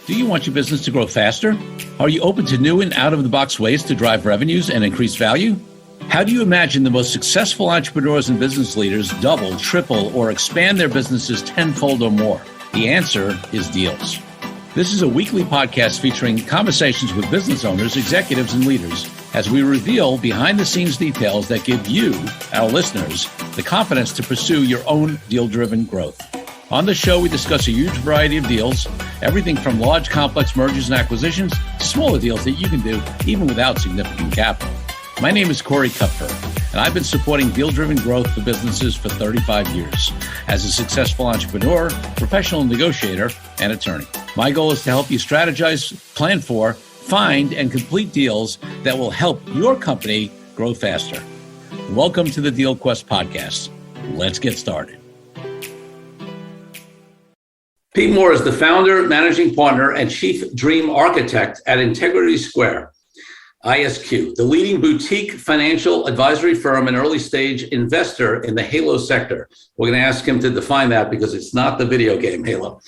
Do you want your business to grow faster? Are you open to new and out-of-the-box ways to drive revenues and increase value? How do you imagine the most successful entrepreneurs and business leaders double, triple, or expand their businesses tenfold or more? The answer is deals. This is a weekly podcast featuring conversations with business owners, executives, and leaders as we reveal behind-the-scenes details that give you, our listeners, the confidence to pursue your own deal-driven growth. On the show, we discuss a huge variety of deals, everything from large, complex mergers and acquisitions to smaller deals that you can do even without significant capital. My name is Corey Kupfer, and I've been supporting deal-driven growth for businesses for 35 years as a successful entrepreneur, professional negotiator, and attorney. My goal is to help you strategize, plan for, find, and complete deals that will help your company grow faster. Welcome to the Deal Quest podcast. Let's get started. Pete Moore is the founder, managing partner, and chief dream architect at Integrity Square, ISQ, the leading boutique financial advisory firm and early stage investor in the Halo sector. We're going to ask him to define that because it's not the video game Halo.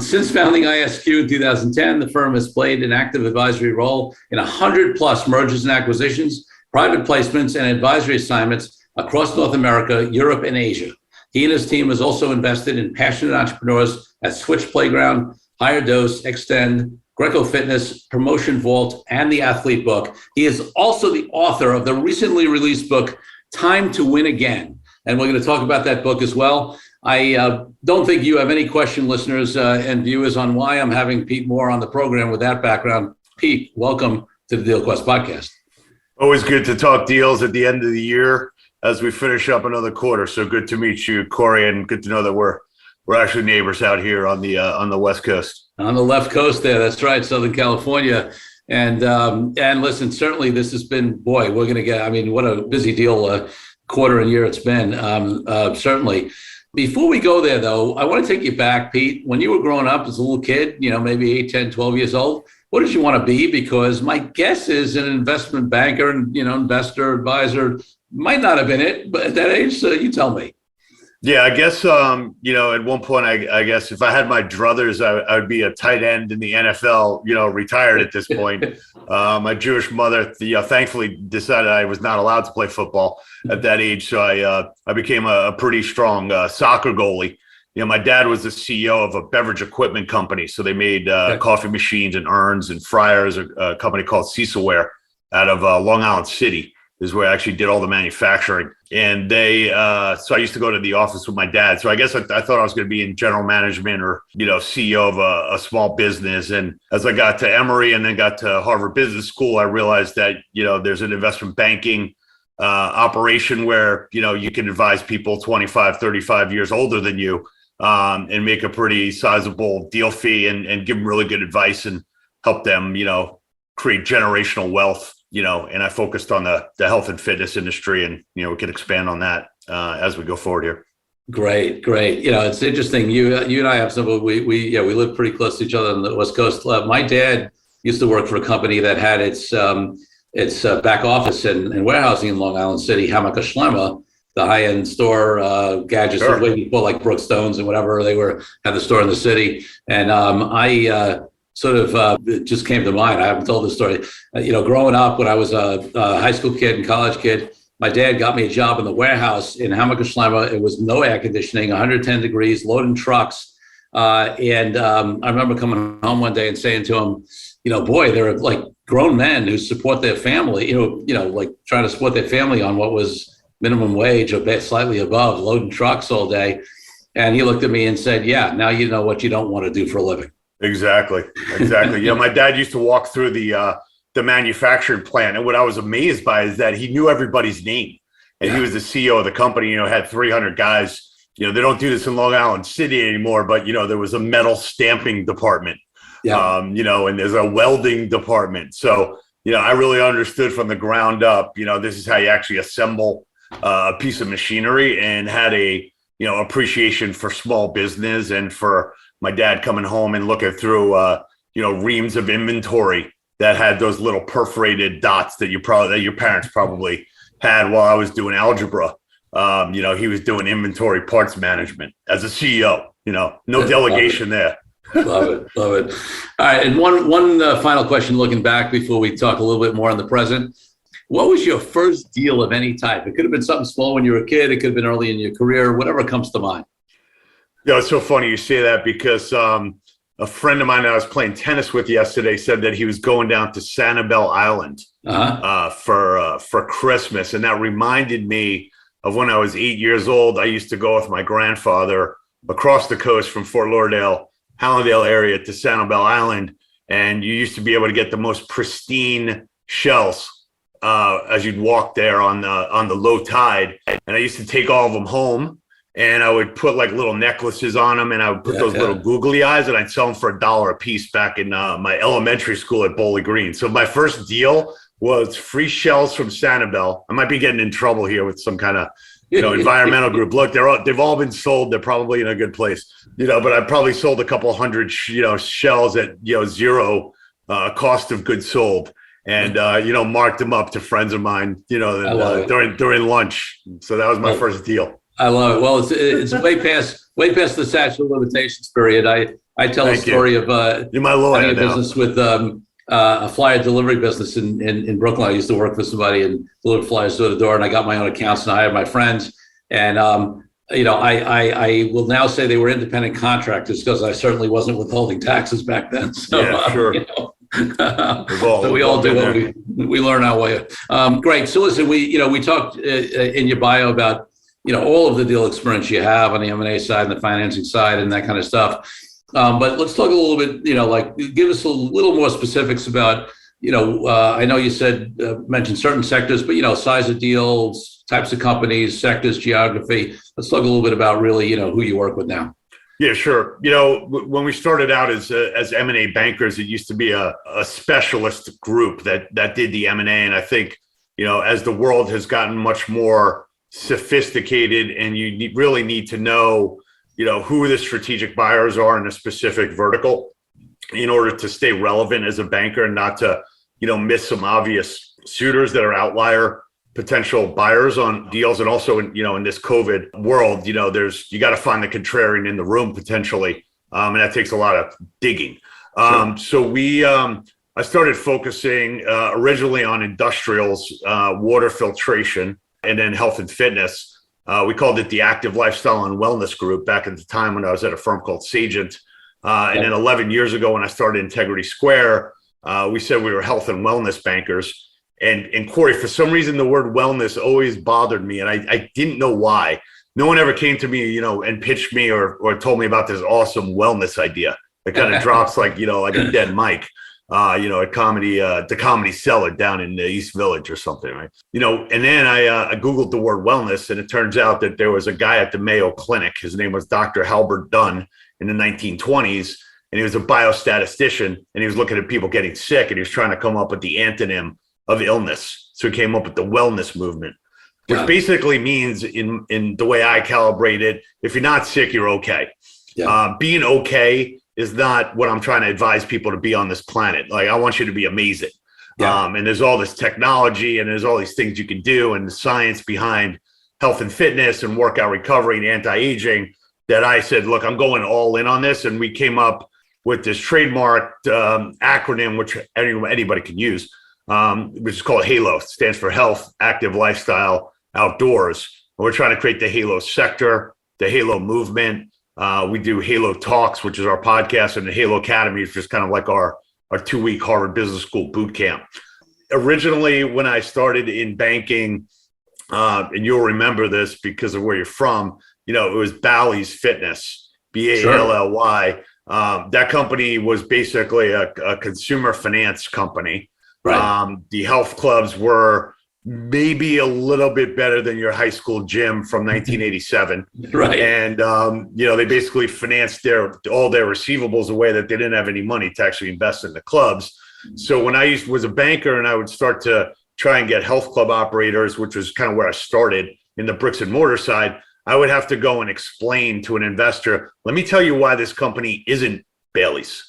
Since founding ISQ in 2010, the firm has played an active advisory role in 100 plus mergers and acquisitions, private placements, and advisory assignments across North America, Europe, and Asia. He and his team has also invested in passionate entrepreneurs at Switch Playground, Higher Dose, Extend, Greco Fitness, Promotion Vault, and the Athlete Book. He is also the author of the recently released book, Time to Win Again. And we're going to talk about that book as well. I don't think you have any question, listeners and viewers, on why I'm having Pete Moore on the program with that background. Pete, welcome to the Deal Quest podcast. Always good to talk deals at the end of the year as we finish up another quarter. So good to meet you, Corey, and good to know that we're actually neighbors out here on the West Coast. On the left coast there, that's right, Southern California. And listen, certainly this has been, boy, we're going to get, what a busy deal quarter and year it's been, certainly. Before we go there, though, I want to take you back, Pete. When you were growing up as a little kid, maybe 8, 10, 12 years old, what did you want to be? Because my guess is an investment banker and, investor, advisor might not have been it, but at that age, so you tell me. Yeah, I guess, at one point, I guess if I had my druthers, I would be a tight end in the NFL, retired at this point. My Jewish mother, thankfully decided I was not allowed to play football at that age. So I became a pretty strong soccer goalie. My dad was the CEO of a beverage equipment company. So they made coffee machines and urns and fryers, a company called Cecilware out of Long Island City is where I actually did all the manufacturing. And so I used to go to the office with my dad. So I guess I thought I was going to be in general management or, CEO of a small business. And as I got to Emory and then got to Harvard Business School, I realized that, there's an investment banking operation where, you can advise people 25, 35 years older than you and make a pretty sizable deal fee and give them really good advice and help them, create generational wealth. And I focused on the health and fitness industry, and we can expand on that as we go forward here. Great. It's interesting. You and I have we live pretty close to each other on the West Coast. My dad used to work for a company that had its back office and warehousing in Long Island City, Hammacher Schlemmer, the high-end store, gadgets, Sure. Way before like Brookstones and whatever had the store in the city, and I. It just came to mind. I haven't told this story. Growing up when I was a high school kid and college kid, my dad got me a job in the warehouse in Hammacher Schlemmer. It was no air conditioning, 110 degrees, loading trucks. And I remember coming home one day and saying to him, boy, they're like grown men who support their family, like trying to support their family on what was minimum wage or slightly above, loading trucks all day. And he looked at me and said, yeah, now you know what you don't want to do for a living. Exactly. My dad used to walk through the manufacturing plant, and what I was amazed by is that he knew everybody's name, and he was the CEO of the company. Had 300 guys. They don't do this in Long Island City anymore, but there was a metal stamping department, and there's a welding department. So I really understood from the ground up. This is how you actually assemble a piece of machinery, and had a appreciation for small business and for my dad coming home and looking through, reams of inventory that had those little perforated dots that your parents probably had while I was doing algebra. He was doing inventory parts management as a CEO, no delegation there. Love it. Love it. All right. And one final question looking back before we talk a little bit more on the present. What was your first deal of any type? It could have been something small when you were a kid. It could have been early in your career, whatever comes to mind. It's so funny you say that because a friend of mine I was playing tennis with yesterday said that he was going down to Sanibel Island for Christmas. And that reminded me of when I was 8 years old. I used to go with my grandfather across the coast from Fort Lauderdale, Hallandale area to Sanibel Island. And you used to be able to get the most pristine shells as you'd walk there on the low tide. And I used to take all of them home. And I would put like little necklaces on them, and I would put those little googly eyes, and I'd sell them for $1 a piece back in my elementary school at Bowling Green. So my first deal was free shells from Sanibel. I might be getting in trouble here with some kind of environmental group. Look, they've all been sold. They're probably in a good place, but I probably sold a couple hundred shells at zero cost of goods sold, and marked them up to friends of mine during lunch. So that was my first deal. I love it. Well, it's way past the statute of limitations period. I tell a story of you're my lawyer having a business with a flyer delivery business in Brooklyn. I used to work for somebody and deliver flyers door to door, and I got my own accounts and I hired my friends. And I will now say they were independent contractors because I certainly wasn't withholding taxes back then. So, sure. So we all do what we learn our way. Great. So listen, we talked in your bio about all of the deal experience you have on the M&A side and the financing side and that kind of stuff. But let's talk a little bit, give us a little more specifics about, I know you mentioned certain sectors, but, size of deals, types of companies, sectors, geography. Let's talk a little bit about really, who you work with now. Yeah, sure. When we started out as M&A bankers, it used to be a specialist group that did the M&A. And I think, as the world has gotten much more sophisticated and you really need to know, who the strategic buyers are in a specific vertical in order to stay relevant as a banker and not to, miss some obvious suitors that are outlier potential buyers on deals. And also, in this COVID world, you got to find the contrarian in the room potentially. And that takes a lot of digging. Sure. So I started focusing originally on industrials, water filtration, and then health and fitness. We called it the Active Lifestyle and Wellness Group back at the time when I was at a firm called Sagent. And then 11 years ago when I started Integrity Square, we said we were health and wellness bankers. And Corey, for some reason, the word wellness always bothered me. And I didn't know why. No one ever came to me, and pitched me or told me about this awesome wellness idea. It kind of drops like a dead mic. At the Comedy Cellar down in the East Village or something, right? And then I Googled the word wellness, and it turns out that there was a guy at the Mayo Clinic. His name was Dr. Halbert Dunn in the 1920s, and he was a biostatistician, and he was looking at people getting sick, and he was trying to come up with the antonym of illness. So he came up with the wellness movement, which basically means in the way I calibrate it, if you're not sick, you're okay. Yeah. Being okay is not what I'm trying to advise people to be on this planet. Like, I want you to be amazing. Yeah. And there's all this technology and there's all these things you can do and the science behind health and fitness and workout recovery and anti-aging that I said, look, I'm going all in on this. And we came up with this trademarked acronym, which anybody can use, which is called HALO. It stands for Health, Active Lifestyle, Outdoors. And we're trying to create the HALO sector, the HALO movement. We do HALO Talks, which is our podcast, and the HALO Academy is just kind of like our 2-week Harvard Business School boot camp. Originally, when I started in banking, and you'll remember this because of where you're from, it was Bally's Fitness, Bally. That company was basically a consumer finance company. Right. The health clubs were maybe a little bit better than your high school gym from 1987. Right. And, they basically financed all their receivables away that they didn't have any money to actually invest in the clubs. So when I was a banker and I would start to try and get health club operators, which was kind of where I started in the bricks and mortar side, I would have to go and explain to an investor, let me tell you why this company isn't Bally's.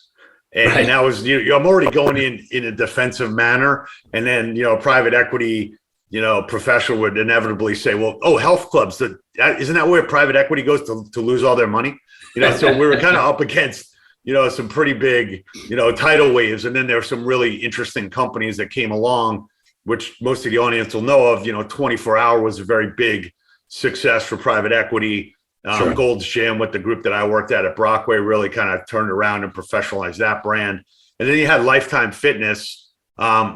And that was, I'm already going in a defensive manner. And then, private equity, professional would inevitably say, well, health clubs, isn't that where private equity goes to lose all their money? So we were kind of up against, some pretty big, tidal waves. And then there were some really interesting companies that came along, which most of the audience will know of. 24 Hour was a very big success for private equity. Sure. Gold's Gym, with the group that I worked at Brockway, really kind of turned around and professionalized that brand. And then you had Lifetime Fitness,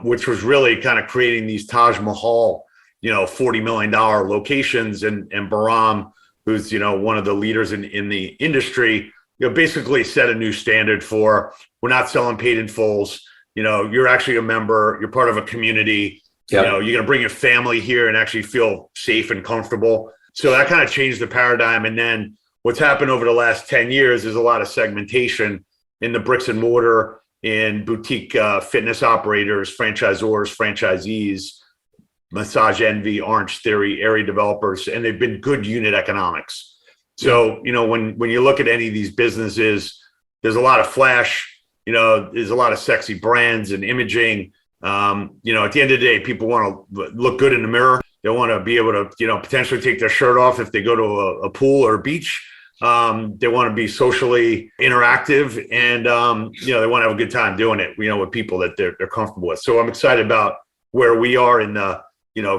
which was really kind of creating these Taj Mahal, $40 million locations. And Bahram, who's, one of the leaders in the industry, basically set a new standard for, we're not selling paid in fulls. You're actually a member, you're part of a community. Yep. You're going to bring your family here and actually feel safe and comfortable. So that kind of changed the paradigm. And then what's happened over the last 10 years is a lot of segmentation in the bricks and mortar, in boutique fitness operators, franchisors, franchisees, Massage Envy, Orange Theory, area developers, and they've been good unit economics. So, when you look at any of these businesses, there's a lot of flash, there's a lot of sexy brands and imaging. At the end of the day, people want to look good in the mirror. They want to be able to, potentially take their shirt off if they go to a pool or a beach. They want to be socially interactive, and, they want to have a good time doing it, with people that they're comfortable with. So I'm excited about where we are in the,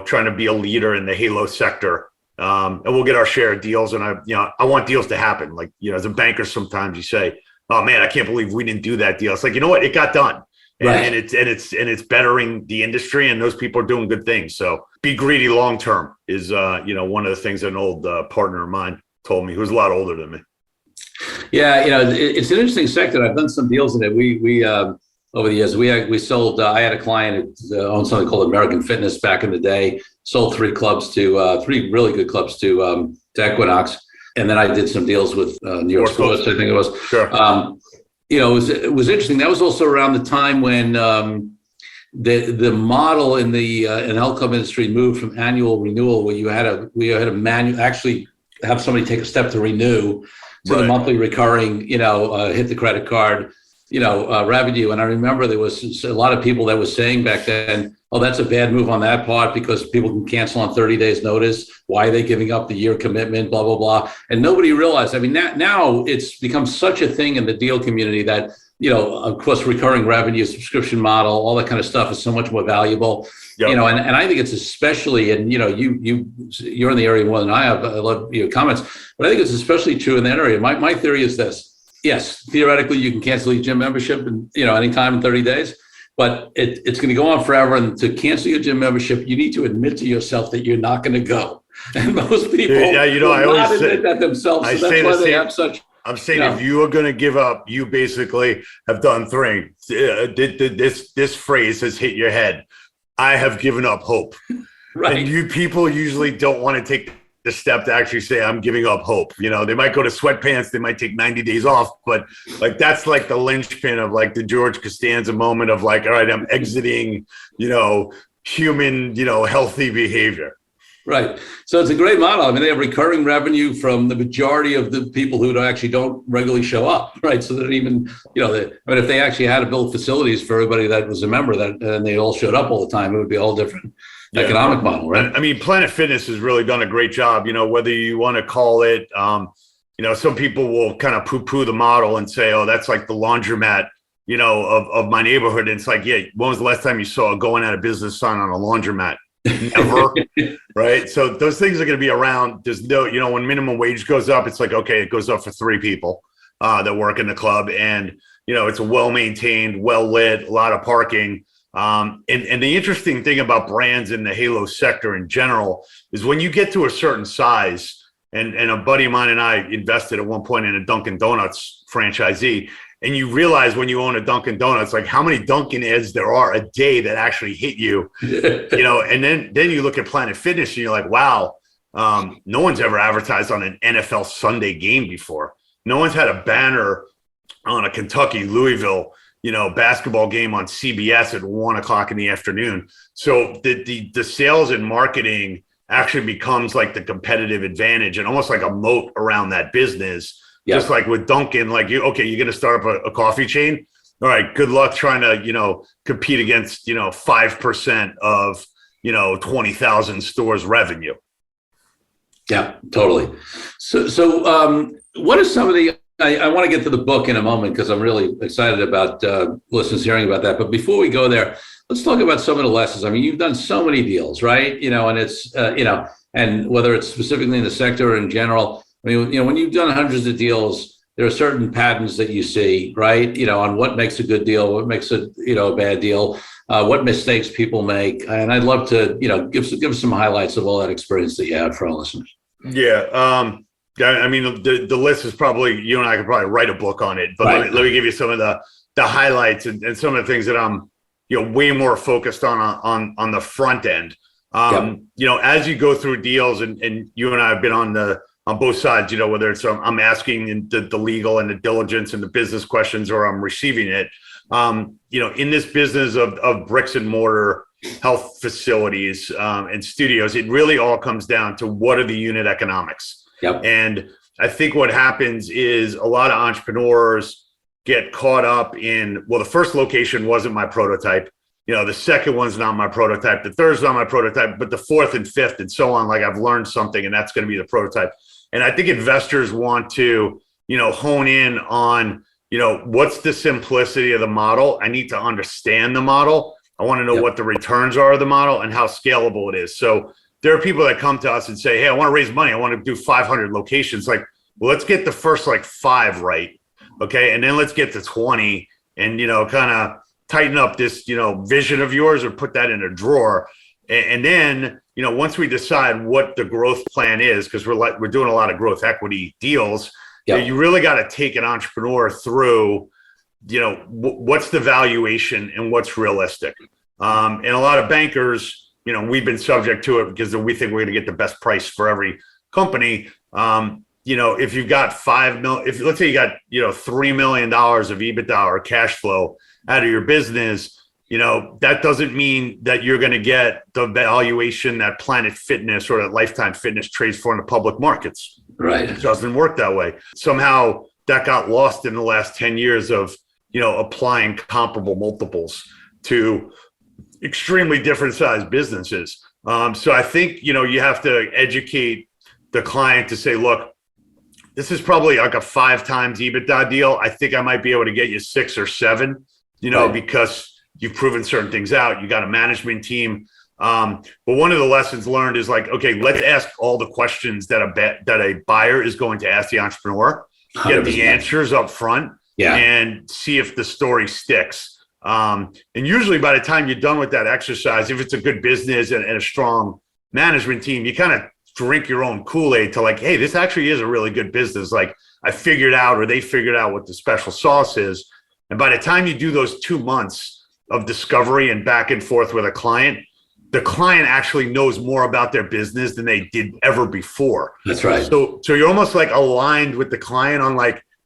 trying to be a leader in the Halo sector. And we'll get our share of deals. And I want deals to happen. Like, as a banker, sometimes you say, oh man, I can't believe we didn't do that deal. It's like, you know what? It got done. And it's bettering the industry, and those people are doing good things. So be greedy long term is one of the things that an old partner of mine told me, who's a lot older than me. Yeah, it's an interesting sector. I've done some deals in it. We over the years we sold. I had a client that owned something called American Fitness back in the day. Sold three really good clubs to Equinox, and then I did some deals with New York Sports. I think it was. Sure. It was interesting. That was also around the time when the model in the health club industry moved from annual renewal, where you had a manual, actually have somebody take a step to renew, to the monthly recurring, hit the credit card, revenue. And I remember there was a lot of people that was saying back then, oh, that's a bad move on that part because people can cancel on 30 days notice. Why are they giving up the year commitment, blah, blah, blah. And nobody realized, now it's become such a thing in the deal community that, of course, recurring revenue, subscription model, all that kind of stuff is so much more valuable. Yep. And I think it's especially, and you're in the area more than I have. I love your comments, but I think it's especially true in that area. My theory is this: yes, theoretically, you can cancel your gym membership, and anytime in 30 days. But it's going to go on forever. And to cancel your gym membership, you need to admit to yourself that you're not going to go. And most people I always admit that themselves. So that's why they have such. I'm saying if you are going to give up, you basically have done three. This phrase has hit your head. I have given up hope. Right. And you people usually don't want to take the step to actually say, I'm giving up hope. They might go to sweatpants, they might take 90 days off, but like, that's like the linchpin of like the George Costanza moment of like, all right, I'm exiting, human, healthy behavior. Right. So it's a great model. They have recurring revenue from the majority of the people who actually don't regularly show up. Right. So that even, if they actually had to build facilities for everybody that was a member and they all showed up all the time, it would be a whole different economic model, right? Planet Fitness has really done a great job, whether you want to call it, some people will kind of poo-poo the model and say, oh, that's like the laundromat, of my neighborhood. And it's like, yeah, when was the last time you saw a going out of business sign on a laundromat? Never. Right. So those things are going to be around. There's no, when minimum wage goes up, it's like, okay, it goes up for three people that work in the club. And, it's a well-maintained, well-lit, a lot of parking. And the interesting thing about brands in the Halo sector in general is when you get to a certain size, and a buddy of mine and I invested at one point in a Dunkin' Donuts franchisee, and you realize when you own a Dunkin' Donuts, like how many Dunkin' ads there are a day that actually hit you, and then you look at Planet Fitness and you're like, wow, no one's ever advertised on an NFL Sunday game before. No one's had a banner on a Kentucky, Louisville, basketball game on CBS at 1:00 in the afternoon. So the sales and marketing actually becomes like the competitive advantage and almost like a moat around that business. Yeah. Just like with Dunkin', like you're going to start up a coffee chain. All right, good luck trying to, compete against, 5% of, 20,000 stores revenue. Yeah, totally. So what are some of the I want to get to the book in a moment because I'm really excited about listeners hearing about that. But before we go there, let's talk about some of the lessons. I mean, you've done so many deals, right? And it's, and whether it's specifically in the sector or in general, I mean, when you've done hundreds of deals, there are certain patterns that you see, right? On what makes a good deal, what makes a bad deal, what mistakes people make. And I'd love to, give some highlights of all that experience that you have for our listeners. Yeah. I mean, the list is probably, you and I could probably write a book on it, but right. let me give you some of the highlights and some of the things that I'm, way more focused on the front end. As you go through deals and you and I have been on both sides, whether it's I'm asking the legal and the diligence and the business questions, or I'm receiving it. In this business of bricks and mortar health facilities and studios, it really all comes down to what are the unit economics. Yep. And I think what happens is a lot of entrepreneurs get caught up in, well, the first location wasn't my prototype. The second one's not my prototype. The third's not my prototype, but the fourth and fifth and so on, like I've learned something and that's going to be the prototype. And I think investors want to, hone in on, what's the simplicity of the model? I need to understand the model. I want to know what the returns are of the model and how scalable it is. So there are people that come to us and say, hey, I want to raise money. I want to do 500 locations. Like, well, let's get the first 5 right. Okay. And then let's get to 20 and, kind of tighten up this, vision of yours or put that in a drawer. And then, once we decide what the growth plan is, because we're doing a lot of growth equity deals, you really got to take an entrepreneur through, what's the valuation and what's realistic. And a lot of bankers, we've been subject to it because we think we're going to get the best price for every company. If you've got $5 million, if let's say you got, $3 million of EBITDA or cash flow out of your business, that doesn't mean that you're going to get the valuation that Planet Fitness or that Lifetime Fitness trades for in the public markets. Right. It doesn't work that way. Somehow that got lost in the last 10 years of, applying comparable multiples to extremely different sized businesses. So I think, you have to educate the client to say, look, this is probably like a 5 times EBITDA deal. I think I might be able to get you 6 or 7, because you've proven certain things out. You got a management team. But one of the lessons learned is okay, let's ask all the questions that a buyer is going to ask the entrepreneur, get 100%. The answers up front and see if the story sticks. And usually by the time you're done with that exercise, if it's a good business and a strong management team, you kind of drink your own Kool-Aid to hey, this actually is a really good business. I figured out, or they figured out what the special sauce is. And by the time you do those 2 months of discovery and back and forth with a client, the client actually knows more about their business than they did ever before. That's right. So you're almost aligned with the client on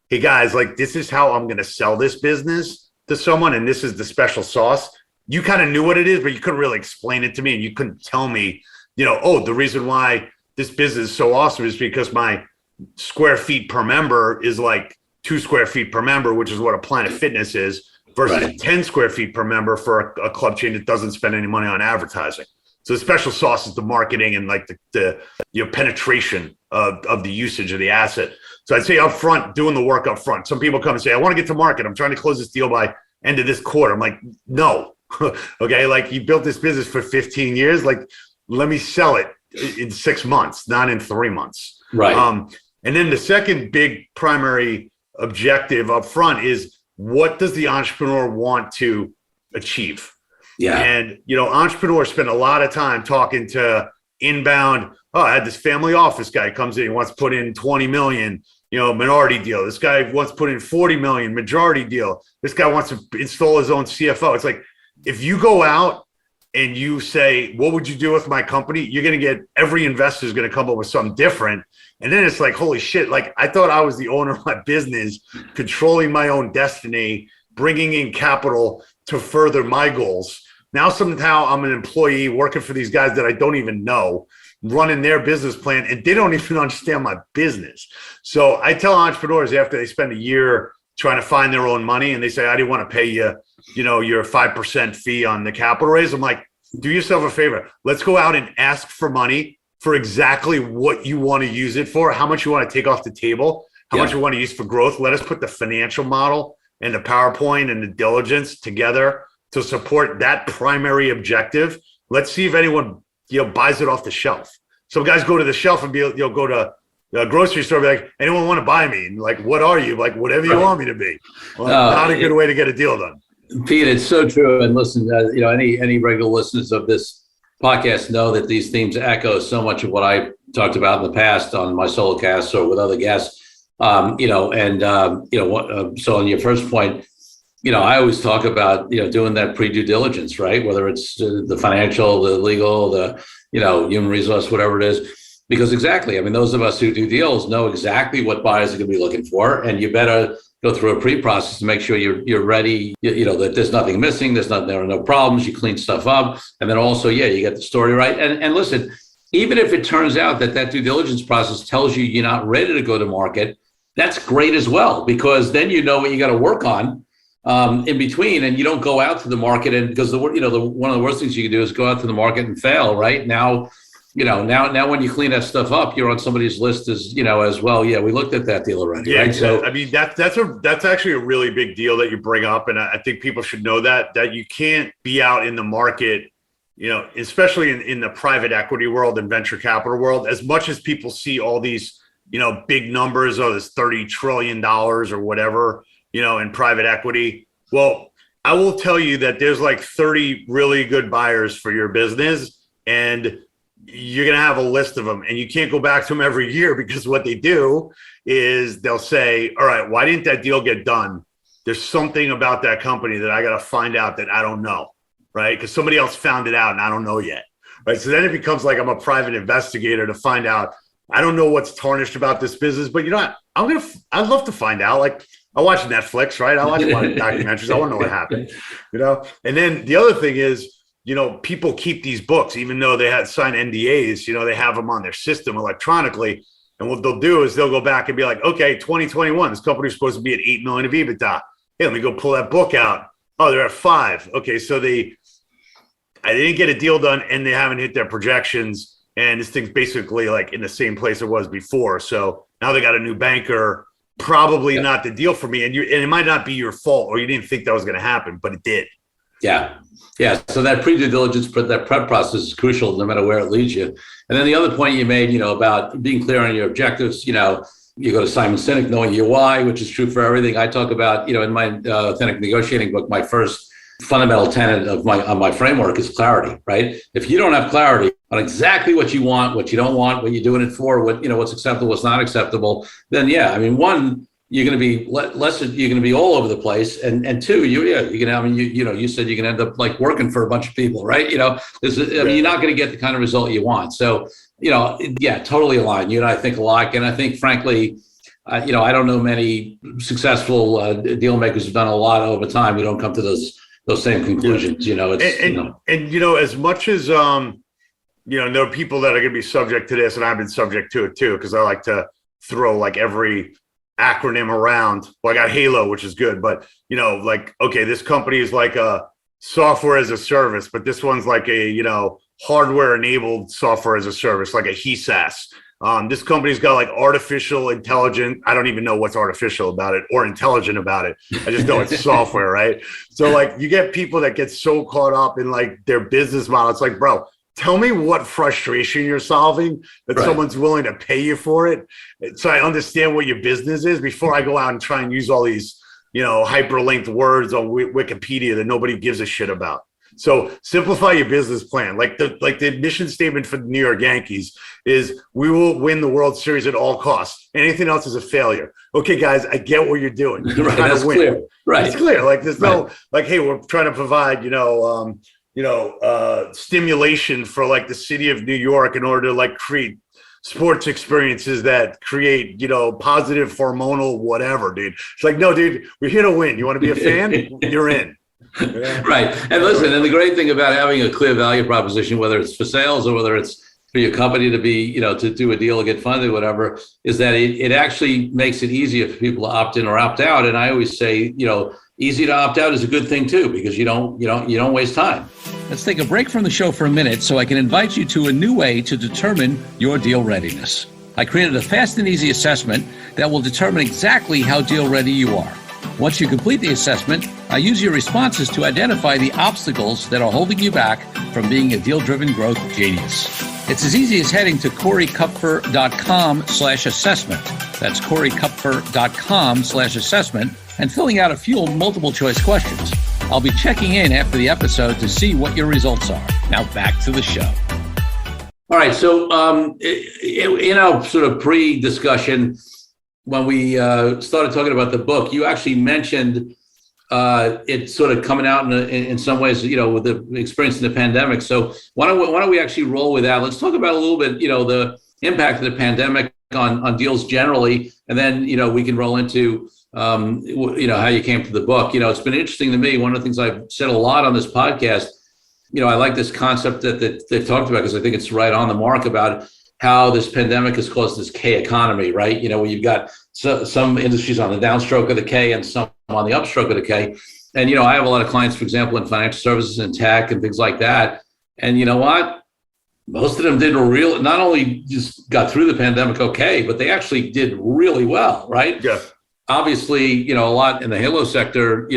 hey guys, this is how I'm going to sell this business to someone. And this is the special sauce. You kind of knew what it is, but you couldn't really explain it to me. And you couldn't tell me, the reason why this business is so awesome is because my square feet per member is 2 square feet per member, which is what a Planet Fitness is, versus 10 square feet per member for a club chain that doesn't spend any money on advertising. So the special sauce is the marketing and the penetration of the usage of the asset. So I'd say up front, doing the work up front. Some people come and say, I want to get to market. I'm trying to close this deal by end of this quarter. I'm like, no. Okay. You built this business for 15 years. Let me sell it in 6 months, not in 3 months. Right. And then the second big primary objective up front is, what does the entrepreneur want to achieve? Yeah. And, entrepreneurs spend a lot of time talking to inbound. Oh, I had this family office guy comes in, he wants to put in 20 million, minority deal. This guy wants to put in 40 million, majority deal. This guy wants to install his own CFO. It's if you go out and you say, what would you do with my company? You're going to get, every investor is going to come up with something different. And then it's holy shit. I thought I was the owner of my business, controlling my own destiny, bringing in capital to further my goals. Now somehow I'm an employee working for these guys that I don't even know, running their business plan, and they don't even understand my business. So I tell entrepreneurs after they spend a year trying to find their own money and they say, I didn't want to pay you, your 5% fee on the capital raise. I'm like, do yourself a favor. Let's go out and ask for money for exactly what you want to use it for, how much you want to take off the table. how much we want to use for growth. Let us put the financial model and the PowerPoint and the diligence together to support that primary objective. Let's see if anyone, buys it off the shelf. So guys go to the shelf and go to a grocery store, be like, anyone want to buy me? And like, what are you? Like, whatever you want me to be. Well, not a good way to get a deal done. Pete, it's so true. And listen, any regular listeners of this podcast know that these themes echo so much of what I talked about in the past on my solo casts or with other guests. So on your first point, I always talk about, doing that pre-due diligence, right? Whether it's the financial, the legal, the, human resource, whatever it is. Because exactly, those of us who do deals know exactly what buyers are going to be looking for, and you better go through a pre-process to make sure you're ready, that there's nothing missing, there are no problems, you clean stuff up, and then also, you get the story right. And listen, even if it turns out that due diligence process tells you you're not ready to go to market, that's great as well, because then you know what you got to work on in between, and you don't go out to the market, and because one of the worst things you can do is go out to the market and fail, right? Now when you clean that stuff up, you're on somebody's list as well. Yeah, we looked at that deal already. Yeah, right? So that's actually a really big deal that you bring up, and I think people should know that you can't be out in the market, especially in the private equity world and venture capital world. As much as people see all these, big numbers, this $30 trillion or whatever, in private equity. Well, I will tell you that there's like 30 really good buyers for your business, and you're going to have a list of them, and you can't go back to them every year, because what they do is they'll say, all right, why didn't that deal get done? There's something about that company that I got to find out that I don't know, right? Because somebody else found it out and I don't know yet, right? So then it becomes like I'm a private investigator to find out. I don't know what's tarnished about this business, but I'd love to find out. Like, I watch Netflix, right? I watch a lot of documentaries. I want to know what happened, And then the other thing is, people keep these books, even though they had signed NDAs, they have them on their system electronically. And what they'll do is they'll go back and be like, okay, 2021, this company's supposed to be at 8 million of EBITDA. Hey, let me go pull that book out. Oh, they're at 5. Okay. So they didn't get a deal done, and they haven't hit their projections. And this thing's basically like in the same place it was before. So now they got a new banker, probably not the deal for me. And it might not be your fault, or you didn't think that was going to happen, but it did. Yeah. So that pre-due diligence, that prep process is crucial no matter where it leads you. And then the other point you made, about being clear on your objectives, you go to Simon Sinek, knowing your why, which is true for everything. I talk about, in my authentic negotiating book, my first fundamental tenet of my framework is clarity, right? If you don't have clarity on exactly what you want, what you don't want, what you're doing it for, what's acceptable, what's not acceptable, then one, you're going to be you're going to be all over the place, and two, you said you can end up like working for a bunch of people, right? You're not going to get the kind of result you want. So, totally aligned. You and I think alike, and I think, frankly, I don't know many successful deal makers who've done a lot over time. We don't come to those same conclusions. As much as there are people that are going to be subject to this, and I've been subject to it too, because I like to throw like every acronym around. Well, I got HALO, which is good, but okay, this company is like a software as a service, but this one's like a hardware enabled software as a service, like a HESAS. This company's got like artificial intelligence. I don't even know what's artificial about it or intelligent about it. I just know it's software, right? So like you get people that get so caught up in like their business model. It's like, bro, tell me what frustration you're solving that someone's willing to pay you for it, so I understand what your business is before I go out and try and use all these, hyperlinked words on Wikipedia that nobody gives a shit about. So simplify your business plan. Like the mission statement for the New York Yankees is, we will win the World Series at all costs. Anything else is a failure. Okay, guys, I get what you're doing. You're trying to win. Clear. Right. It's clear. Like there's no like, hey, we're trying to provide, stimulation for like the city of New York in order to like create sports experiences that create, positive hormonal whatever, dude. It's like, no, dude, we're here to win. You want to be a fan? You're in. Yeah. Right. And listen, and the great thing about having a clear value proposition, whether it's for sales or whether it's for your company to be, to do a deal or get funded, whatever, is that it actually makes it easier for people to opt in or opt out. And I always say, easy to opt out is a good thing too, because you don't waste time. Let's take a break from the show for a minute so I can invite you to a new way to determine your deal readiness. I created a fast and easy assessment that will determine exactly how deal ready you are. Once you complete the assessment, I use your responses to identify the obstacles that are holding you back from being a deal-driven growth genius. It's as easy as heading to corykupfer.com/assessment. That's corykupfer.com/assessment and filling out a few multiple choice questions. I'll be checking in after the episode to see what your results are. Now back to the show. All right. So in our sort of pre-discussion, when we started talking about the book, you actually mentioned it's sort of coming out in some ways, with the experience in the pandemic. So why don't we actually roll with that? Let's talk about a little bit, the impact of the pandemic on deals generally, and then we can roll into how you came to the book. It's been interesting to me. One of the things I've said a lot on this podcast, I like this concept that they've talked about because I think it's right on the mark about how this pandemic has caused this K economy, right? Where you've got some industries on the downstroke of the K and some on the upstroke of the K. And, I have a lot of clients, for example, in financial services and tech and things like that. And you know what? Most of them did not only just got through the pandemic okay, but they actually did really well, right? Yeah. Obviously, a lot in the Halo sector,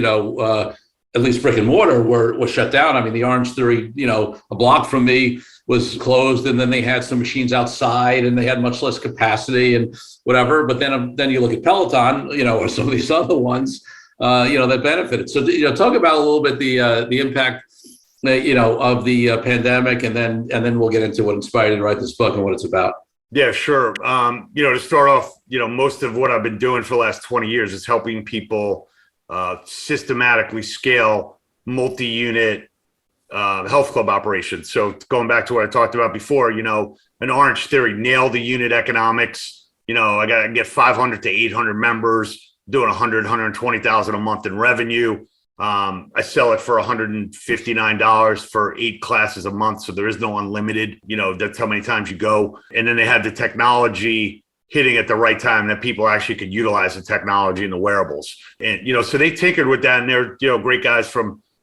at least brick and mortar was shut down. I mean, the Orange Theory, a block from me was closed, and then they had some machines outside and they had much less capacity and whatever. But then you look at Peloton, or some of these other ones, that benefited. So, talk about a little bit the impact, of the pandemic, and then we'll get into what inspired you to write this book and what it's about. Yeah, sure. To start off, most of what I've been doing for the last 20 years is helping people systematically scale multi-unit health club operations. So going back to what I talked about before, an Orange Theory nailed the unit economics. I got to get 500 to 800 members, doing 120,000 a month in revenue. I sell it for $159 for 8 classes a month. So there is no unlimited, that's how many times you go. And then they had the technology hitting at the right time that people actually could utilize the technology and the wearables. And, so they tinkered with that, and they're, great guys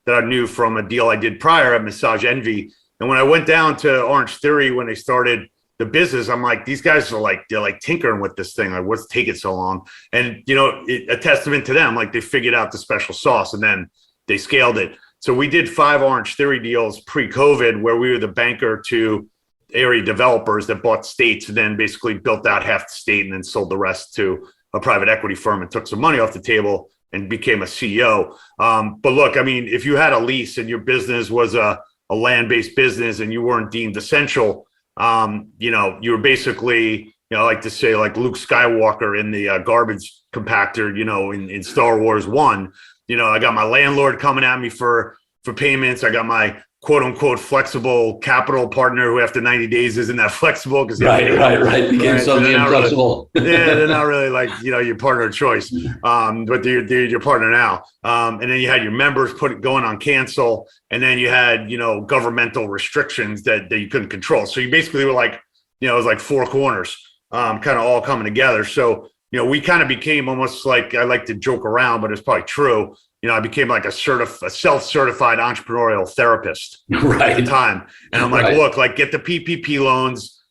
that I knew from a deal I did prior at Massage Envy. And when I went down to Orange Theory, when they started the business, I'm like, these guys are they're tinkering with this thing. Like, what's taking so long? And, a testament to them, they figured out the special sauce and then they scaled it. So we did 5 Orange Theory deals pre-COVID where we were the banker to area developers that bought states and then basically built out half the state and then sold the rest to a private equity firm and took some money off the table and became a CEO. But look, I mean, if you had a lease and your business was a land-based business and you weren't deemed essential, you were basically, I like to say like Luke Skywalker in the garbage compactor, in Star Wars 1. I got my landlord coming at me for payments. I got my quote unquote flexible capital partner who after 90 days isn't that flexible because right. Became something inflexible. They're not really your partner of choice, but they're your partner now. And then you had your members going on cancel, and then you had governmental restrictions that you couldn't control. So you basically were it was like 4 corners, kind of all coming together. So we kind of became almost like, I like to joke around, but it's probably true. I became like a self-certified entrepreneurial therapist at the time. And I'm like, look, get the PPP loans,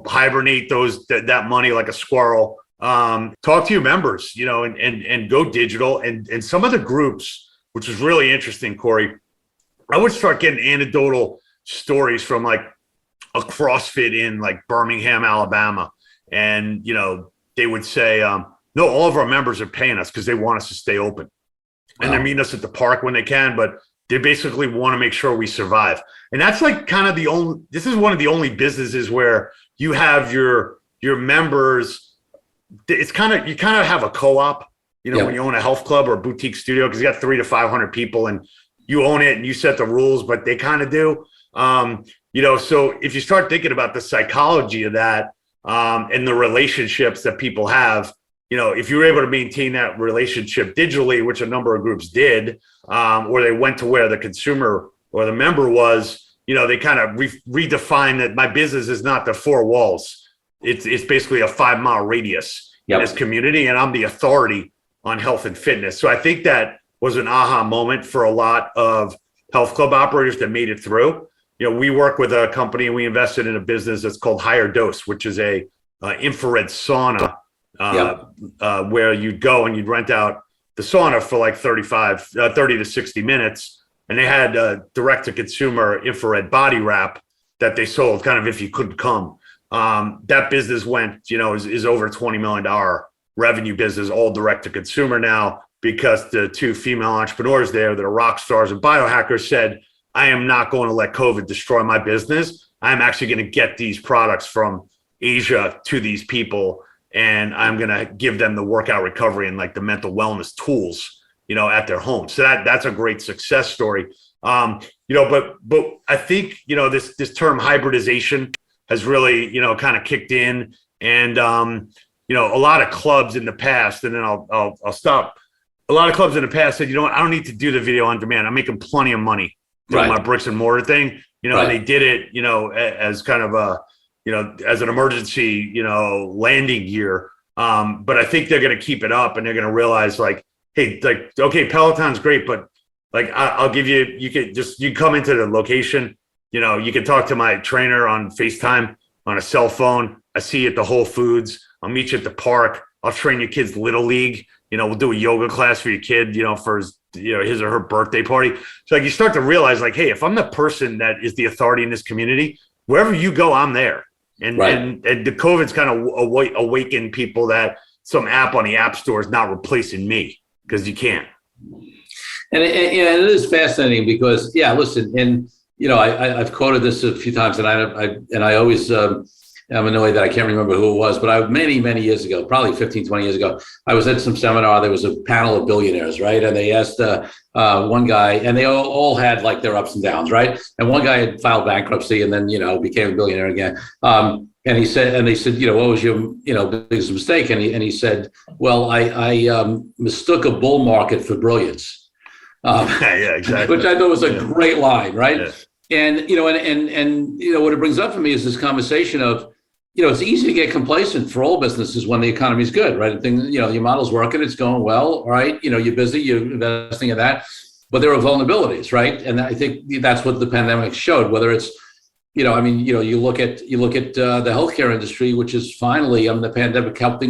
hibernate that money like a squirrel, talk to your members, and go digital. And some of the groups, which was really interesting, Corey, I would start getting anecdotal stories from a CrossFit in Birmingham, Alabama. And, they would say, no, all of our members are paying us because they want us to stay open. And they're meeting us at the park when they can, but they basically want to make sure we survive. And that's this is one of the only businesses where you have your members. It's you kind of have a co-op, when you own a health club or a boutique studio, because you got 300 to 500 people and you own it and you set the rules, but they kind of do. So if you start thinking about the psychology of that and the relationships that people have, if you were able to maintain that relationship digitally, which a number of groups did, or they went to where the consumer or the member was, they kind of redefine that my business is not the 4 walls. It's basically a 5-mile radius in this community, and I'm the authority on health and fitness. So I think that was an aha moment for a lot of health club operators that made it through. We work with a company and we invested in a business that's called Higher Dose, which is a infrared sauna, Yep. where you'd go and you'd rent out the sauna for like 30 to 60 minutes. And they had a direct to consumer infrared body wrap that they sold kind of if you couldn't come. That business went, is over $20 million revenue business, all direct to consumer now, because the two female entrepreneurs there that are rock stars and biohackers said, I am not going to let COVID destroy my business. I'm actually going to get these products from Asia to these people, and I'm going to give them the workout recovery and like the mental wellness tools, at their home. So that's a great success story. But I think, this term hybridization has really, kind of kicked in, and, a lot of clubs in the past, and then I'll stop. A lot of clubs in the past said, I don't need to do the video on demand. I'm making plenty of money doing my bricks and mortar thing, and they did it, as kind of a, as an emergency, landing gear. But I think they're going to keep it up, and they're going to realize like, hey, like, okay, Peloton's great, but like, I'll give you, you come into the location, you can talk to my trainer on FaceTime on a cell phone. I see you at the Whole Foods. I'll meet you at the park. I'll train your kid's little league. We'll do a yoga class for your kid, for his, his or her birthday party. So like you start to realize like, hey, if I'm the person that is the authority in this community, wherever you go, I'm there. And the COVID's kind of awakened people that some app on the app store is not replacing me, because you can't. And it is fascinating because, listen, and I've quoted this a few times, and I always I'm annoyed that I can't remember who it was, but many years ago, probably 15, 20 years ago, I was at some seminar. There was a panel of billionaires, right? And they asked one guy, and they all had like their ups and downs, right? And one guy had filed bankruptcy and then, became a billionaire again. And they said, what was your, biggest mistake? And he said, well, I mistook a bull market for brilliance. Yeah, exactly. Which I thought was a great line, right? Yeah. And, what it brings up for me is this conversation of, it's easy to get complacent for all businesses when the economy is good, right? Your model's working, it's going well, right? You're busy, you're investing in that, but there are vulnerabilities, right? And I think that's what the pandemic showed, whether it's, you look at the healthcare industry, which is finally, the pandemic helped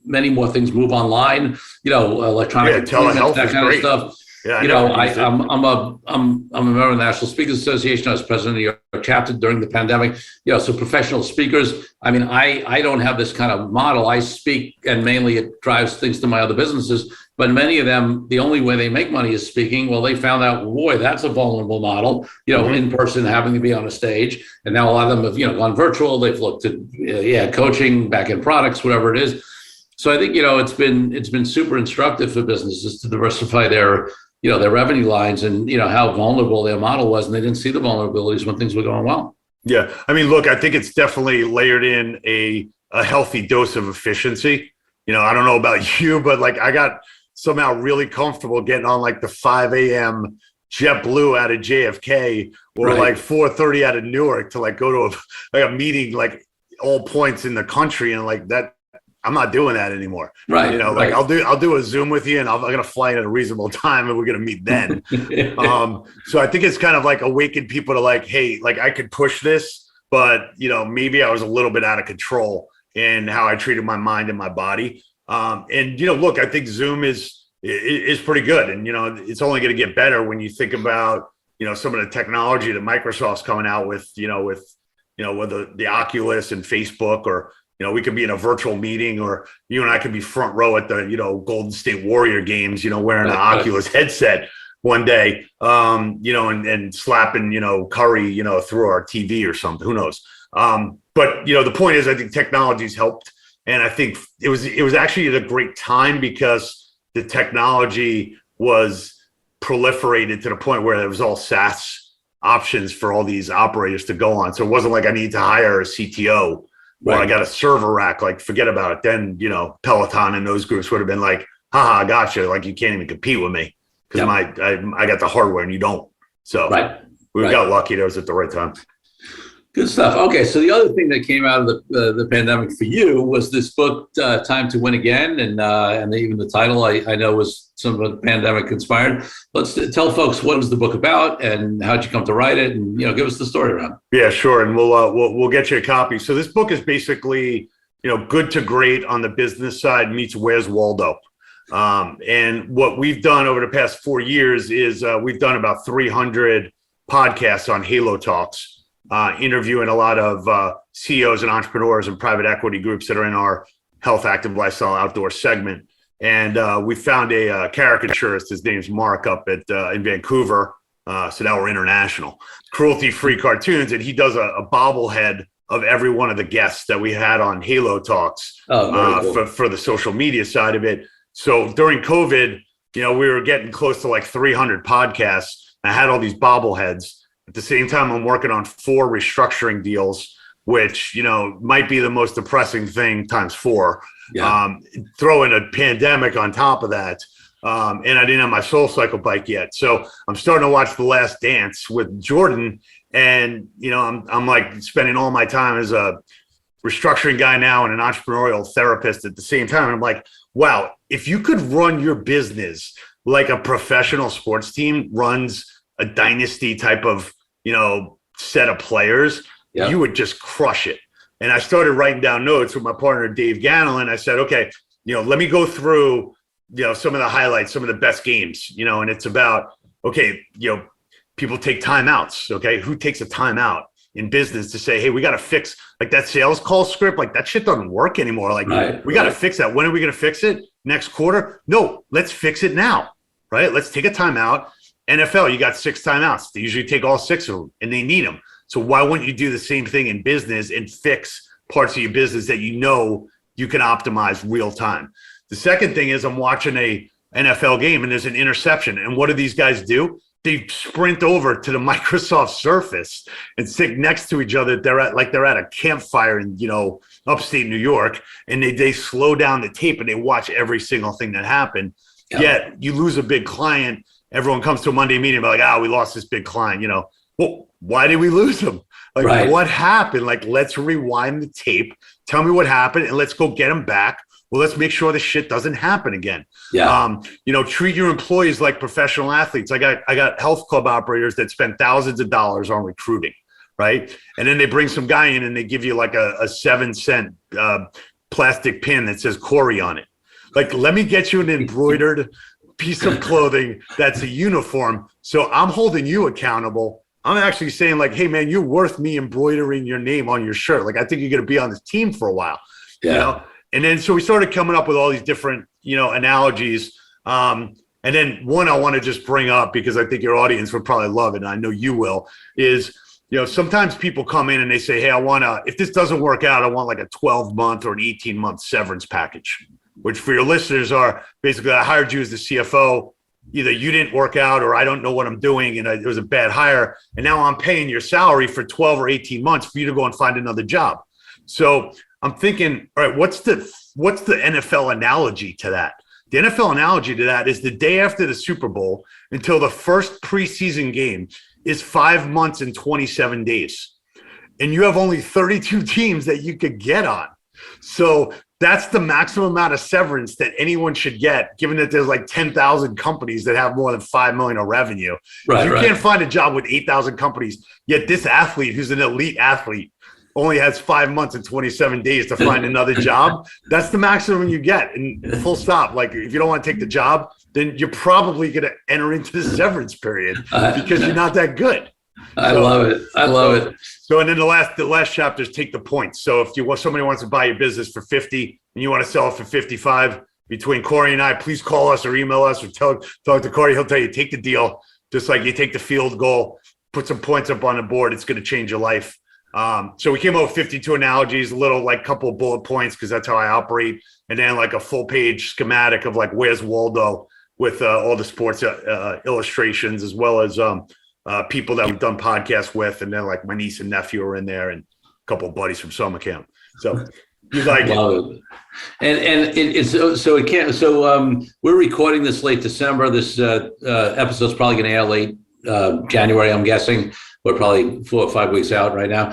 many more things move online, electronic telehealth, that kind great. of stuff. Yeah, I'm a member of the National Speakers Association. I was president of the New York chapter during the pandemic. So professional speakers. I don't have this kind of model. I speak, and mainly it drives things to my other businesses. But many of them, the only way they make money is speaking. Well, they found out, boy, that's a vulnerable model. In person, having to be on a stage. And now a lot of them have gone virtual. They've looked at coaching, back end products, whatever it is. So I think it's been super instructive for businesses to diversify their revenue lines and, how vulnerable their model was. And they didn't see the vulnerabilities when things were going well. Yeah. Look, I think it's definitely layered in a healthy dose of efficiency. I don't know about you, but like I got somehow really comfortable getting on like the 5 a.m. JetBlue out of JFK or like 4:30 out of Newark to like go to a meeting, like all points in the country. And like that, I'm not doing that anymore. Right. I'll do a Zoom with you, and I'm going to fly in at a reasonable time, and we're going to meet then. So I think it's kind of like awakened people to like, hey, like I could push this, but maybe I was a little bit out of control in how I treated my mind and my body. Look, I think Zoom is pretty good, and it's only going to get better when you think about some of the technology that Microsoft's coming out with, whether the Oculus and Facebook, or we could be in a virtual meeting, or you and I could be front row at the, Golden State Warrior games, wearing an Oculus headset one day, and slapping, Curry, through our TV or something, who knows? But the point is, I think technology's helped. And I think it was actually at a great time because the technology was proliferated to the point where there was all SaaS options for all these operators to go on. So it wasn't like I need to hire a CTO. Well, I got a server rack, like forget about it. Then, Peloton and those groups would have been like, haha, gotcha. Like you can't even compete with me because I got the hardware and you don't. So we got lucky. That was at the right time. Good stuff. Okay. So the other thing that came out of the pandemic for you was this book, Time to Win Again. And even the title I know was some of the pandemic inspired. Let's tell folks what is the book about and how'd you come to write it, and give us the story around. Yeah, sure. And we'll get you a copy. So this book is basically good to great on the business side meets Where's Waldo. And what we've done over the past 4 years is we've done about 300 podcasts on Halo Talks, interviewing a lot of CEOs and entrepreneurs and private equity groups that are in our health, active lifestyle, outdoor segment. And we found a caricaturist. His name's Mark up in Vancouver. So now we're international. Cruelty-free cartoons, and he does a bobblehead of every one of the guests that we had on Halo Talks cool. for the social media side of it. So during COVID, we were getting close to like 300 podcasts. I had all these bobbleheads. At the same time, I'm working on 4 restructuring deals, which, might be the most depressing thing times 4. Yeah. Throw in a pandemic on top of that. And I didn't have my Soul Cycle bike yet. So I'm starting to watch The Last Dance with Jordan. And, I'm like spending all my time as a restructuring guy now and an entrepreneurial therapist at the same time. And I'm like, wow, if you could run your business like a professional sports team runs a dynasty type of, set of players, you would just crush it. And I started writing down notes with my partner, Dave Gannon. I said, okay, let me go through, some of the highlights, some of the best games, and it's about, okay, people take timeouts. Okay. Who takes a timeout in business to say, hey, we got to fix like that sales call script. Like that shit doesn't work anymore. Like we got to fix that. When are we going to fix it? Next quarter? No, let's fix it now. Right. Let's take a timeout. NFL, you got 6 timeouts. They usually take all 6 of them and they need them. So why wouldn't you do the same thing in business and fix parts of your business that you can optimize real time? The second thing is I'm watching a NFL game and there's an interception. And what do these guys do? They sprint over to the Microsoft Surface and sit next to each other. They're at a campfire in, upstate New York, and they slow down the tape and they watch every single thing that happened. Yeah. Yet you lose a big client. Everyone comes to a Monday meeting and be like, we lost this big client, Well, why did we lose him? Like, what happened? Like, let's rewind the tape. Tell me what happened, and let's go get him back. Well, let's make sure the shit doesn't happen again. Yeah. Treat your employees like professional athletes. I got health club operators that spend thousands of dollars on recruiting, right? And then they bring some guy in and they give you like a 7-cent plastic pin that says Corey on it. Like, let me get you an embroidered piece of clothing that's a uniform. So I'm holding you accountable. I'm actually saying like, hey man, you're worth me embroidering your name on your shirt. Like, I think you're going to be on this team for a while, And then, so we started coming up with all these different, analogies. And then one I want to just bring up, because I think your audience would probably love it, and I know you will, is, sometimes people come in and they say, hey, if this doesn't work out, I want like a 12-month or an 18-month severance package, which for your listeners are basically, I hired you as the CFO. Either you didn't work out or I don't know what I'm doing and it was a bad hire. And now I'm paying your salary for 12 or 18 months for you to go and find another job. So I'm thinking, all right, what's the NFL analogy to that? The NFL analogy to that is the day after the Super Bowl until the first preseason game is 5 months and 27 days. And you have only 32 teams that you could get on. So that's the maximum amount of severance that anyone should get, given that there's like 10,000 companies that have more than 5 million of revenue. Right, you can't find a job with 8,000 companies, yet this athlete who's an elite athlete only has 5 months and 27 days to find another job. That's the maximum you get, and full stop. Like, if you don't want to take the job, then you're probably going to enter into the severance period because you're not that good. I love it. So, and then the last chapter is take the points. So if somebody wants to buy your business for 50 and you want to sell it for 55, between Corey and I, please call us or email us or talk to Corey. He'll tell you, take the deal. Just like you take the field goal, put some points up on the board. It's going to change your life. So we came up with 52 analogies, a little like couple of bullet points, because that's how I operate. And then like a full page schematic of like, where's Waldo, with all the sports illustrations, as well as people that we've done podcasts with. And then like my niece and nephew are in there and a couple of buddies from summer camp. So you like it. And it's so it can't. So we're recording this late December. This episode's probably going to air late January, I'm guessing. We're probably 4 or 5 weeks out right now,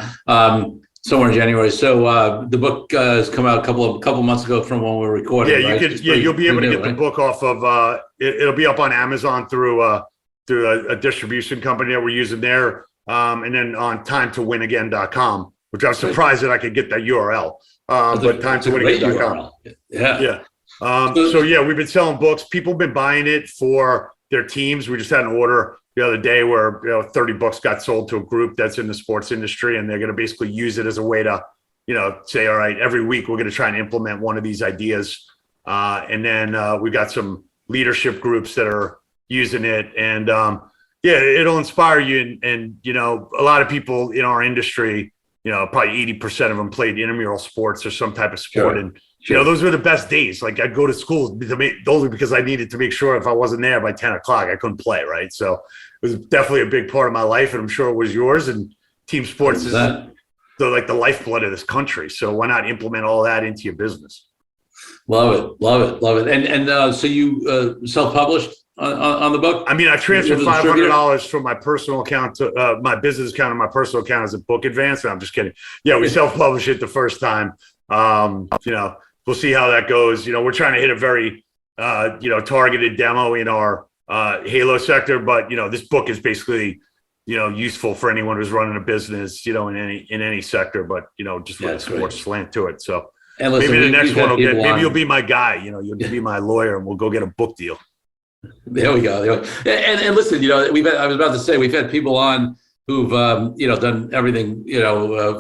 somewhere in January. So the book has come out a couple months ago from when we were recording. Yeah, you'll be able to get the book off of. It'll be up on Amazon through a distribution company that we're using there, and then on timetowinagain.com, which I was surprised that I could get that URL. but timetowinagain.com. Yeah. Yeah. So yeah, we've been selling books. People have been buying it for their teams. We just had an order the other day where 30 books got sold to a group that's in the sports industry, and they're going to basically use it as a way to, say, all right, every week we're going to try and implement one of these ideas. And then we got some leadership groups that are using it, and it'll inspire you. And a lot of people in our industry, probably 80% of them played intramural sports or some type of sport. Sure. And, those were the best days. Like, I'd go to school only because I needed to make sure if I wasn't there by 10 o'clock, I couldn't play. Right. So it was definitely a big part of my life, and I'm sure it was yours. And team sports is the lifeblood of this country. So why not implement all that into your business? Love it. And so you self-published on the book? I mean, I transferred $500 from my personal account to my business account, and my personal account as a book advance. I'm just kidding. Yeah, we self-published it the first time. We'll see how that goes. We're trying to hit a very, targeted demo in our Halo sector, but this book is basically, useful for anyone who's running a business, in any sector, but just with a sports slant to it. So listen, maybe the next one maybe you'll be my guy. You'll be my lawyer, and we'll go get a book deal. There we go. And listen, I was about to say, we've had people on who've done everything,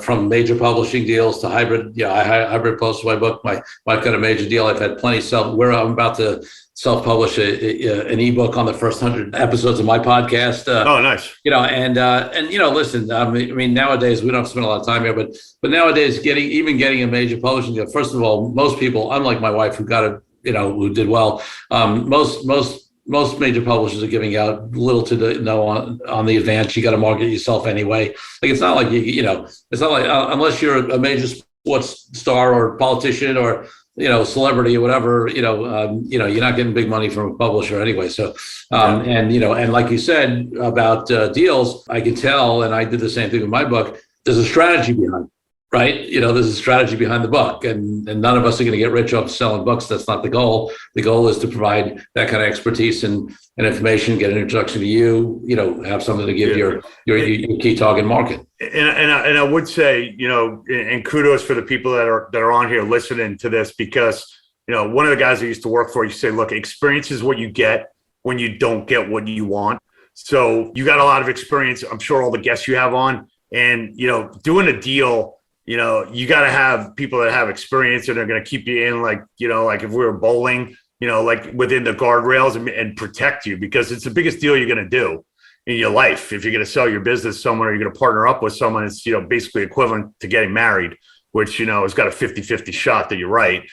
from major publishing deals to hybrid. I hybrid posted my book. My wife got a major deal. I've had plenty I'm about to self-publish an ebook on the first 100 episodes of my podcast. Oh, nice. Listen, I mean, nowadays we don't have to spend a lot of time here, but nowadays getting a major publishing deal. First of all, most people, unlike my wife, who who did well, most major publishers are giving out little to no on the advance. You got to market yourself anyway. Like, it's not like it's not like unless you're a major sports star or politician or celebrity or whatever, you're not getting big money from a publisher anyway. So, and like you said about deals, I can tell, and I did the same thing with my book. There's a strategy behind it. Right. There's a strategy behind the book, and none of us are going to get rich off selling books. That's not the goal. The goal is to provide that kind of expertise and information, get an introduction to you, have something to give your key target market. And I would say, and kudos for the people that are on here listening to this, because, one of the guys I used to work for, you say, look, experience is what you get when you don't get what you want. So you got a lot of experience. I'm sure all the guests you have on, and, doing a deal, you got to have people that have experience and are going to keep you in, like if we were bowling, like within the guardrails and protect you, because it's the biggest deal you're going to do in your life. If you're going to sell your business somewhere, you're going to partner up with someone, it's, basically equivalent to getting married, which, has got a 50-50 shot that you're right.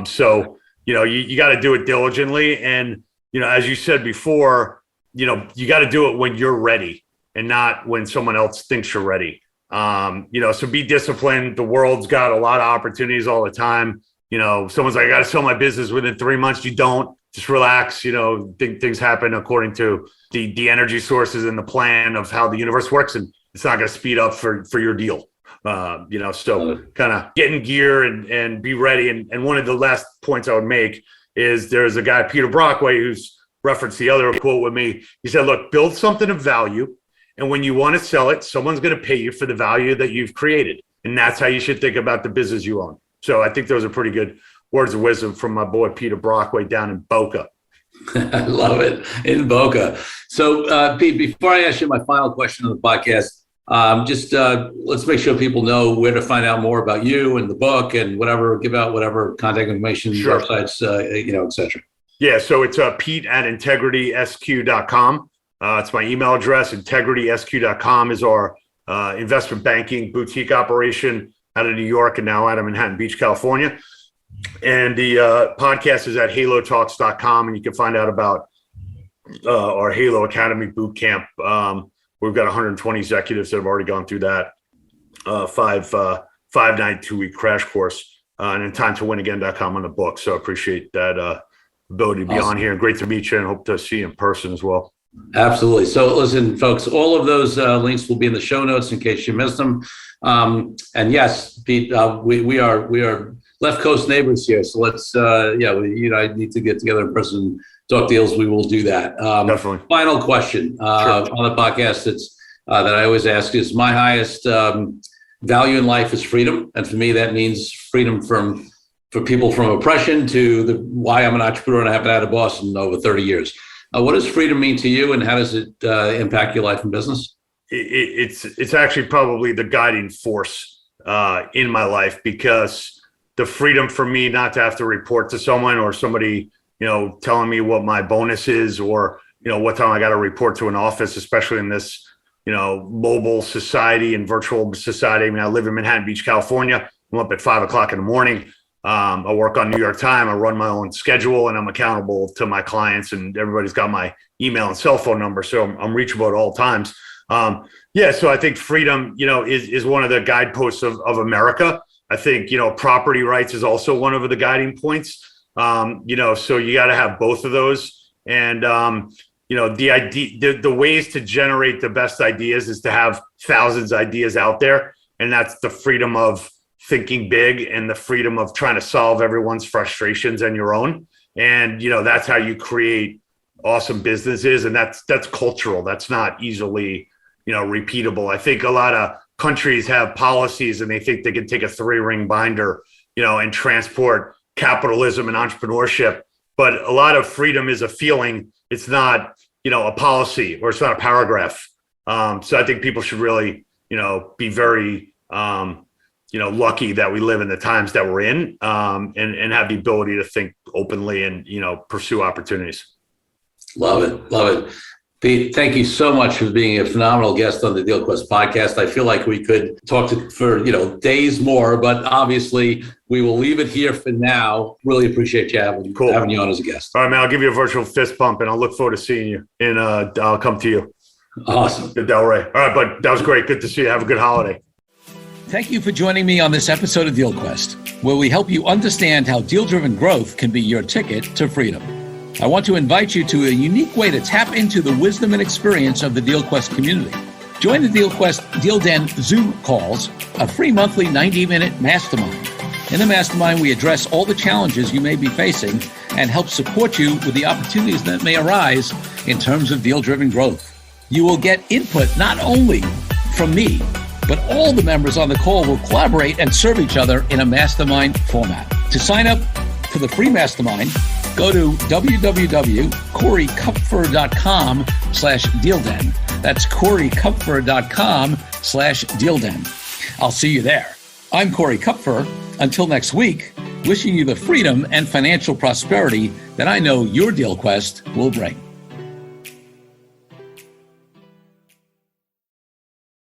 So, you got to do it diligently. And, as you said before, you got to do it when you're ready and not when someone else thinks you're ready. So be disciplined. The world's got a lot of opportunities all the time. Someone's like, I got to sell my business within 3 months. You don't. Just relax. Things happen according to the energy sources and the plan of how the universe works, and it's not going to speed up for your deal. So kind of get in gear and be ready. And one of the last points I would make is there's a guy, Peter Brockway, who's referenced the other quote with me. He said, look, build something of value. And when you want to sell it, someone's going to pay you for the value that you've created. And that's how you should think about the business you own. So I think those are pretty good words of wisdom from my boy, Peter Brockway, down in Boca. I love it. In Boca. So, Pete, before I ask you my final question on the podcast, let's make sure people know where to find out more about you and the book and give out whatever contact information, sure. Websites, et cetera. Yeah. So it's Pete@integritysq.com. It's my email address. IntegritySQ.com is our investment banking boutique operation out of New York, and now out of Manhattan Beach, California. And the podcast is at halotalks.com, and you can find out about our Halo Academy boot camp. We've got 120 executives that have already gone through that 5-night, 2-week crash course, and then timetowinagain.com on the book. So I appreciate that ability to be on here, and great to meet you, and hope to see you in person as well. Absolutely. So listen, folks, all of those links will be in the show notes in case you missed them. And yes, Pete, we are left coast neighbors here. So let's, I need to get together in person, talk deals. We will do that. Definitely. Final question Sure. on the podcast that I always ask is my highest value in life is freedom. And for me, that means freedom for people from oppression to why I'm an entrepreneur and I haven't had a boss in over 30 years. What does freedom mean to you, and how does it impact your life and business? It's actually probably the guiding force in my life, because the freedom for me not to have to report to someone or somebody, telling me what my bonus is, or, what time I got to report to an office, especially in this, mobile society and virtual society. I mean, I live in Manhattan Beach, California. I'm up at 5:00 in the morning. I work on New York time. I run my own schedule, and I'm accountable to my clients, and everybody's got my email and cell phone number. So I'm reachable at all times. So I think freedom, is one of the guideposts of America. I think, property rights is also one of the guiding points. So you got to have both of those. And, the ways to generate the best ideas is to have thousands of ideas out there. And that's the freedom of thinking big and the freedom of trying to solve everyone's frustrations and your own. And, that's how you create awesome businesses. And that's cultural. That's not easily, repeatable. I think a lot of countries have policies and they think they can take a 3-ring binder, and transport capitalism and entrepreneurship. But a lot of freedom is a feeling. It's not, a policy, or it's not a paragraph. So I think people should really, be very, lucky that we live in the times that we're in, and have the ability to think openly and, pursue opportunities. Love it. Pete, thank you so much for being a phenomenal guest on the DealQuest podcast. I feel like we could talk for days more, but obviously we will leave it here for now. Really appreciate you having you on as a guest. All right, man. I'll give you a virtual fist bump, and I'll look forward to seeing you. And I'll come to you. Awesome. Delray. All right, bud. That was great. Good to see you. Have a good holiday. Thank you for joining me on this episode of DealQuest, where we help you understand how deal-driven growth can be your ticket to freedom. I want to invite you to a unique way to tap into the wisdom and experience of the DealQuest community. Join the DealQuest Deal Den Zoom calls, a free monthly 90-minute mastermind. In the mastermind, we address all the challenges you may be facing and help support you with the opportunities that may arise in terms of deal-driven growth. You will get input not only from me, but all the members on the call will collaborate and serve each other in a mastermind format. To sign up for the free mastermind, go to www.corykupfer.com/dealden. That's corykupfer.com/dealden. I'll see you there. I'm Corey Kupfer. Until next week, wishing you the freedom and financial prosperity that I know your DealQuest will bring.